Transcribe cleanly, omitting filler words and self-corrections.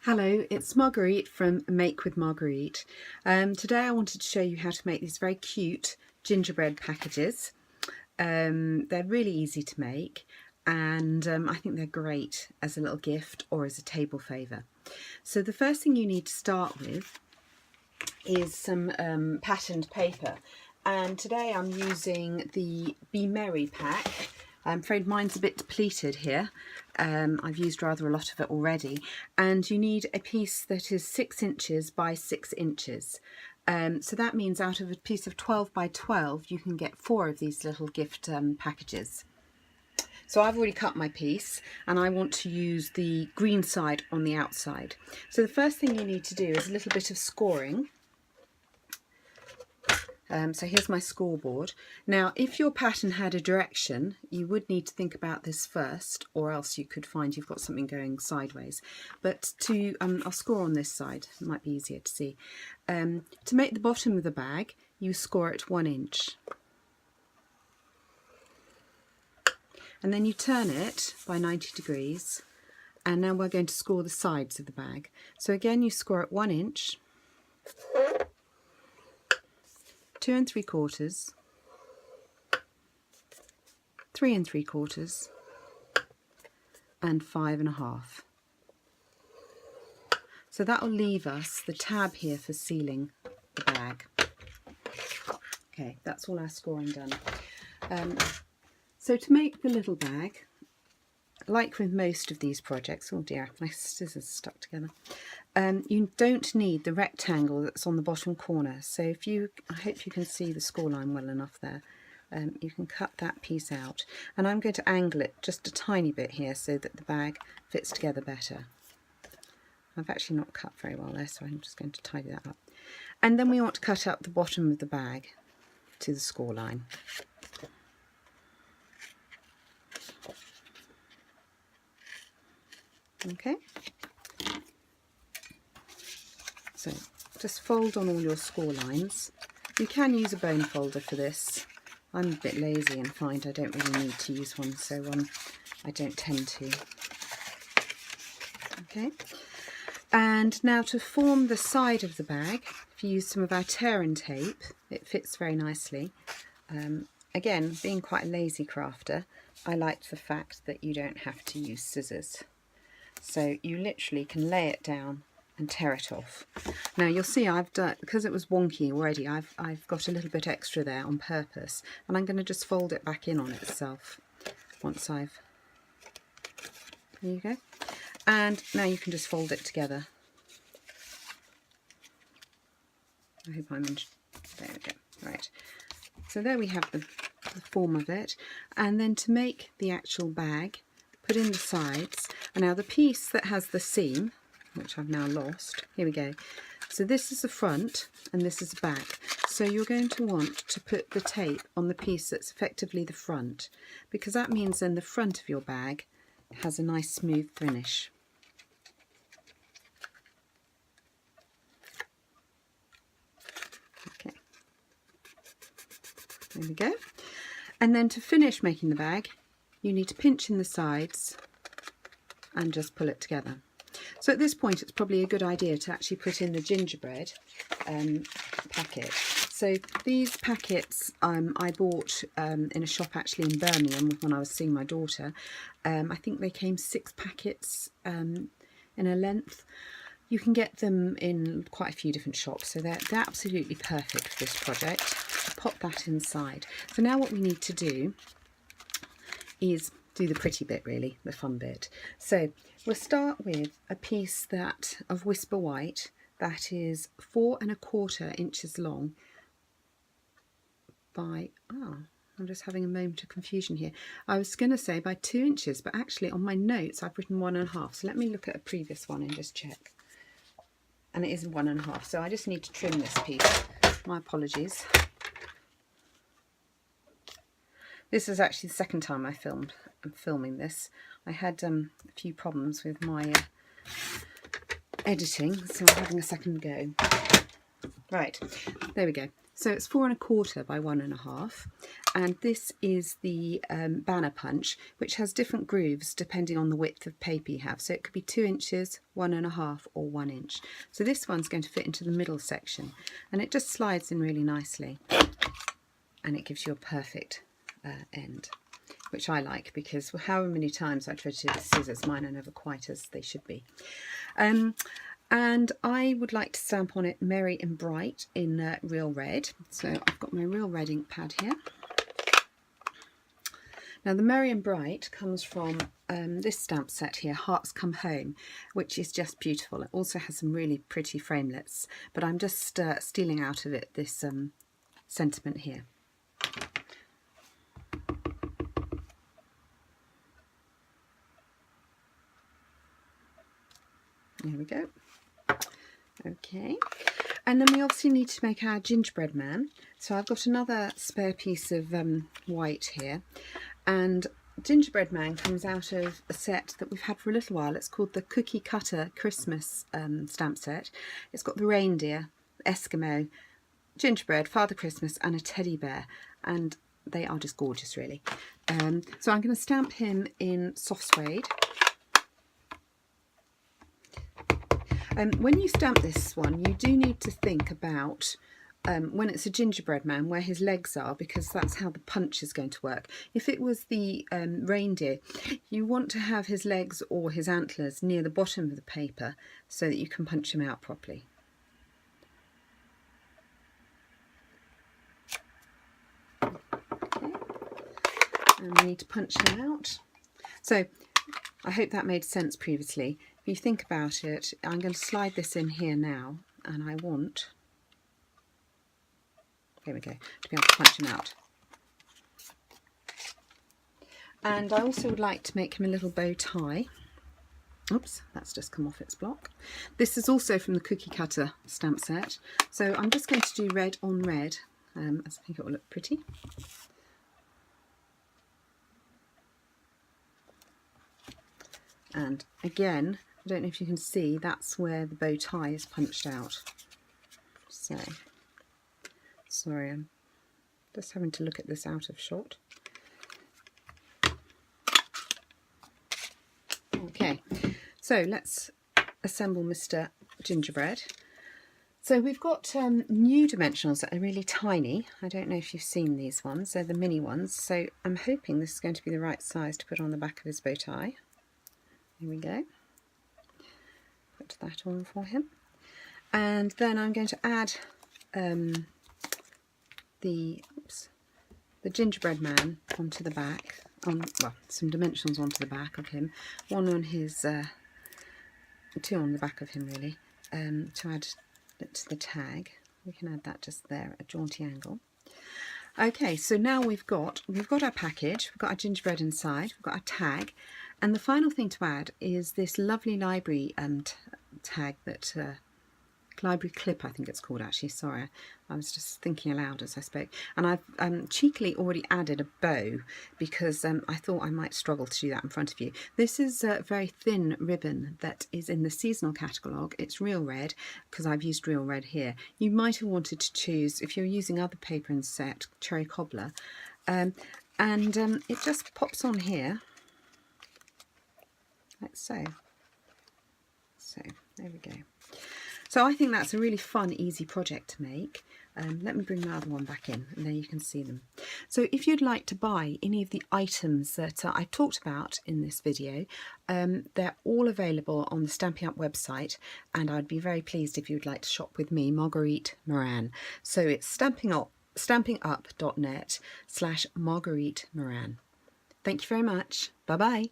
Hello, it's Marguerite from Make with Marguerite. Today I wanted to show you how to make these very cute gingerbread packages. They're really easy to make and I think they're great as a little gift or as a table favour. So the first thing you need to start with is some patterned paper, and today I'm using the Be Merry pack. I'm afraid mine's a bit depleted here. I've used rather a lot of it already, and you need a piece that is 6 inches by 6 inches. So that means out of a piece of 12 by 12 you can get 4 of these little gift packages. So I've already cut my piece and I want to use the green side on the outside. So the first thing you need to do is a little bit of scoring. So here's my scoreboard. Now, if your pattern had a direction, you would need to think about this first, or else you could find you've got something going sideways. But I'll score on this side, it might be easier to see. To make the bottom of the bag, you score at 1 inch. And then you turn it by 90 degrees, and now we're going to score the sides of the bag. So again, you score at 1 inch, 2 3/4, 3 3/4, and 5 1/2. So that will leave us the tab here for sealing the bag. Okay, that's all our scoring done. So to make the little bag, like with most of these projects, oh dear, my scissors stuck together. You don't need the rectangle that's on the bottom corner. So I hope you can see the score line well enough there. You can cut that piece out, and I'm going to angle it just a tiny bit here so that the bag fits together better. I've actually not cut very well there, so I'm just going to tidy that up. And then we want to cut up the bottom of the bag to the score line. Okay, so just fold on all your score lines. You can use a bone folder for this. I'm a bit lazy and find I don't really need to use one, so I don't tend to. Okay, and now to form the side of the bag, if you use some of our tear and tape, it fits very nicely. Again, being quite a lazy crafter, I like the fact that you don't have to use scissors. So you literally can lay it down and tear it off. Now you'll see I've done, because it was wonky already, I've got a little bit extra there on purpose, and I'm going to just fold it back in on itself once there you go. And now you can just fold it together. I hope I'm in, there we go, right. So there we have the form of it, and then to make the actual bag, put in the sides. And now the piece that has the seam, which I've now lost, here we go. So this is the front and this is the back. So you're going to want to put the tape on the piece that's effectively the front, because that means then the front of your bag has a nice smooth finish. Okay, there we go. And then to finish making the bag, you need to pinch in the sides and just pull it together. So at this point it's probably a good idea to actually put in the gingerbread packet. So these packets I bought in a shop actually in Birmingham when I was seeing my daughter. I think they came 6 packets in a length. You can get them in quite a few different shops, so they're absolutely perfect for this project. Pop that inside. So now what we need to do is do the pretty bit, really, the fun bit. So we'll start with a piece of Whisper White that is 4 1/4 inches long by, I'm just having a moment of confusion here. I was going to say by 2 inches, but actually on my notes I've written 1 1/2. So let me look at a previous one and just check. And it is 1 1/2, so I just need to trim this piece. My apologies. This is actually the second time I'm filming this. I had a few problems with my editing, so I'm having a second go. Right, there we go. So it's 4 1/4 by 1 1/2, and this is the banner punch, which has different grooves depending on the width of paper you have. So it could be 2 inches, 1.5 or 1 inch. So this one's going to fit into the middle section, and it just slides in really nicely, and it gives you a perfect end, which I like, because however many times I try to do the scissors, mine are never quite as they should be. And I would like to stamp on it Merry and Bright in Real Red. So I've got my Real Red ink pad here. Now the Merry and Bright comes from this stamp set here, Hearts Come Home, which is just beautiful. It also has some really pretty framelits, but I'm just stealing out of it this sentiment here. There we go. Okay, and then we obviously need to make our gingerbread man. So I've got another spare piece of white here, and gingerbread man comes out of a set that we've had for a little while. It's called the Cookie Cutter Christmas stamp set. It's got the reindeer, Eskimo, gingerbread, Father Christmas and a teddy bear, and they are just gorgeous really. So I'm going to stamp him in soft suede. When you stamp this one, you do need to think about when it's a gingerbread man where his legs are, because that's how the punch is going to work. If it was the reindeer, you want to have his legs or his antlers near the bottom of the paper so that you can punch him out properly. Okay. And we need to punch him out. So I hope that made sense previously. If you think about it, I'm going to slide this in here now, and I want, there we go, to be able to punch him out. And I also would like to make him a little bow tie. Oops, that's just come off its block. This is also from the Cookie Cutter stamp set. So I'm just going to do red on red, as I think it will look pretty. And again, I don't know if you can see, that's where the bow tie is punched out. So, sorry, I'm just having to look at this out of shot. Okay, so let's assemble Mr. Gingerbread. So we've got new dimensionals that are really tiny. I don't know if you've seen these ones, they're the mini ones. So I'm hoping this is going to be the right size to put on the back of his bow tie. Here we go. Put that on for him, and then I'm going to add the gingerbread man onto the back, some dimensions onto the back of him, one on his, two on the back of him really, to add it to the tag. We can add that just there at a jaunty angle. Okay, so now we've got our package, we've got our gingerbread inside, we've got our tag, and the final thing to add is this lovely library tag that, library clip I think it's called actually, sorry, I was just thinking aloud as I spoke. And I've cheekily already added a bow because I thought I might struggle to do that in front of you. This is a very thin ribbon that is in the seasonal catalogue. It's Real Red because I've used Real Red here. You might have wanted to choose, if you're using other paper in set, Cherry Cobbler, and it just pops on here like so. So there we go. So I think that's a really fun, easy project to make. Let me bring my other one back in, and there you can see them. So if you'd like to buy any of the items that I talked about in this video, they're all available on the Stampin' Up website, and I'd be very pleased if you'd like to shop with me, Marguerite Moran. So it's stampinup.net/Marguerite Moran. Thank you very much. Bye-bye.